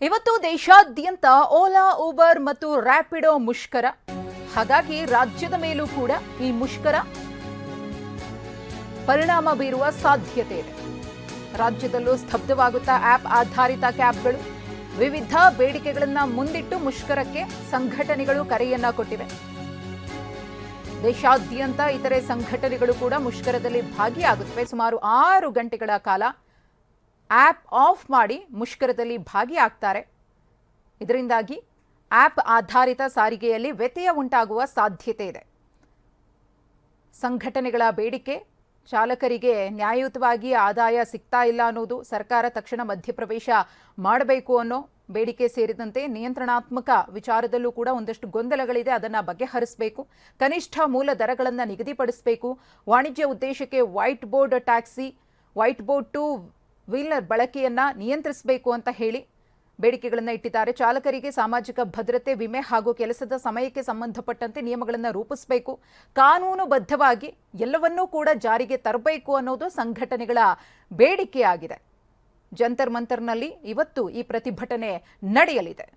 ಇವತ್ತು ದೇಶಾದ್ಯಂತ ಓಲಾ, ಊಬರ್ ಮತ್ತು ರ್ಯಾಪಿಡೋ ಮುಷ್ಕರ. ಹಾಗಾಗಿ ರಾಜ್ಯದ ಮೇಲೂ ಕೂಡ ಈ ಮುಷ್ಕರ ಪರಿಣಾಮ ಬೀರುವ ಸಾಧ್ಯತೆ ಇದೆ. ರಾಜ್ಯದಲ್ಲೂ ಸ್ತಬ್ಧವಾಗುತ್ತಾ ಆಪ್ ಆಧಾರಿತ ಕ್ಯಾಬ್ಗಳು. ವಿವಿಧ ಬೇಡಿಕೆಗಳನ್ನು ಮುಂದಿಟ್ಟು ಮುಷ್ಕರಕ್ಕೆ ಸಂಘಟನೆಗಳು ಕರೆಯನ್ನ ಕೊಟ್ಟಿವೆ. ದೇಶಾದ್ಯಂತ ಇತರೆ ಸಂಘಟನೆಗಳು ಕೂಡ ಮುಷ್ಕರದಲ್ಲಿ ಭಾಗಿಯಾಗುತ್ತವೆ. ಸುಮಾರು 6 ಗಂಟೆಗಳ ಕಾಲ ಆಪ್ ಆಫ್ ಮಾಡಿ ಮುಷ್ಕರದಲ್ಲಿ ಭಾಗಿಯಾಗ್ತಾರೆ. ಇದರಿಂದಾಗಿ ಆಪ್ ಆಧಾರಿತ ಸಾರಿಗೆಯಲ್ಲಿ ವ್ಯತ್ಯಯ ಉಂಟಾಗುವ ಸಾಧ್ಯತೆ ಇದೆ. ಸಂಘಟನೆಗಳ ಬೇಡಿಕೆ ಚಾಲಕರಿಗೆ ನ್ಯಾಯಯುತವಾಗಿ ಆದಾಯ ಸಿಗ್ತಾ ಇಲ್ಲ ಅನ್ನೋದು, ಸರ್ಕಾರ ತಕ್ಷಣ ಮಧ್ಯಪ್ರವೇಶ ಮಾಡಬೇಕು ಅನ್ನೋ ಬೇಡಿಕೆ ಸೇರಿದಂತೆ ನಿಯಂತ್ರಣಾತ್ಮಕ ವಿಚಾರದಲ್ಲೂ ಕೂಡ ಒಂದಷ್ಟು ಗೊಂದಲಗಳಿದೆ. ಅದನ್ನು ಬಗೆಹರಿಸಬೇಕು. ಕನಿಷ್ಠ ಮೂಲ ದರಗಳನ್ನು ನಿಗದಿಪಡಿಸಬೇಕು. ವಾಣಿಜ್ಯ ಉದ್ದೇಶಕ್ಕೆ white board taxi, white board two wheeler ಬಳಕೆಯನ್ನು ನಿಯಂತ್ರಿಸಬೇಕು ಅಂತ ಹೇಳಿ ಬೇಡಿಕೆಗಳನ್ನು ಇಟ್ಟಿದ್ದಾರೆ. ಚಾಲಕರಿಗೆ ಸಾಮಾಜಿಕ ಭದ್ರತೆ, ವಿಮೆ ಹಾಗೂ ಕೆಲಸದ ಸಮಯಕ್ಕೆ ಸಂಬಂಧಪಟ್ಟಂತೆ ನಿಯಮಗಳನ್ನು ರೂಪಿಸಬೇಕು. ಕಾನೂನುಬದ್ಧವಾಗಿ ಎಲ್ಲವನ್ನೂ ಕೂಡ ಜಾರಿಗೆ ತರಬೇಕು ಅನ್ನೋದು ಸಂಘಟನೆಗಳ ಬೇಡಿಕೆಯಾಗಿದೆ. ಜಂತರ್ ಮಂತರ್ನಲ್ಲಿ ಇವತ್ತು ಈ ಪ್ರತಿಭಟನೆ ನಡೆಯಲಿದೆ.